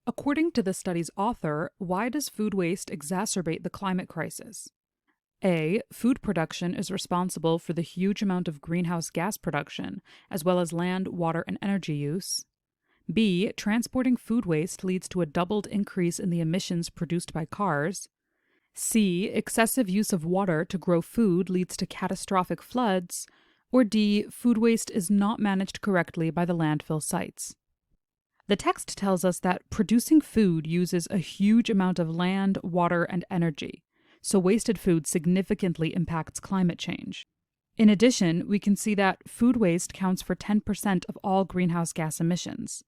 According to the study's author, why does food waste exacerbate the climate crisis? A. Food production is responsible for the huge amount of greenhouse gas production, as well as land, water, and energy use. B. Transporting food waste leads to a doubled increase in the emissions produced by cars. C. Excessive use of water to grow food leads to catastrophic floods. Or D. Food waste is not managed correctly by the landfill sites. The text tells us that producing food uses a huge amount of land, water, and energy, so wasted food significantly impacts climate change. In addition, we can see that food waste counts for 10% of all greenhouse gas emissions.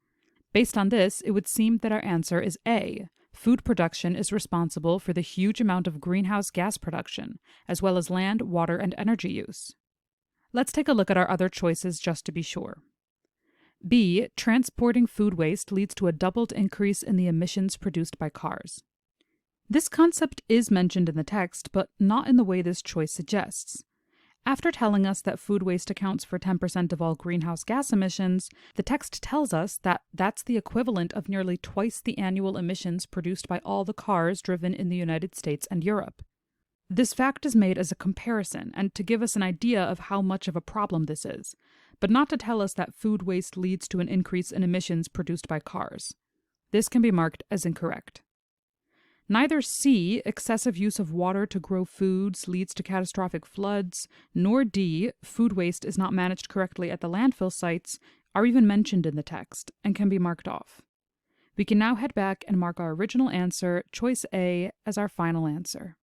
Based on this, it would seem that our answer is A. Food production is responsible for the huge amount of greenhouse gas production, as well as land, water, and energy use. Let's take a look at our other choices just to be sure. B. Transporting food waste leads to a doubled increase in the emissions produced by cars. This concept is mentioned in the text, but not in the way this choice suggests. After telling us that food waste accounts for 10% of all greenhouse gas emissions, the text tells us that that's the equivalent of nearly twice the annual emissions produced by all the cars driven in the United States and Europe. This fact is made as a comparison and to give us an idea of how much of a problem this is, but not to tell us that food waste leads to an increase in emissions produced by cars. This can be marked as incorrect. Neither C, excessive use of water to grow foods leads to catastrophic floods, nor D, food waste is not managed correctly at the landfill sites, are even mentioned in the text and can be marked off. We can now head back and mark our original answer, choice A, as our final answer.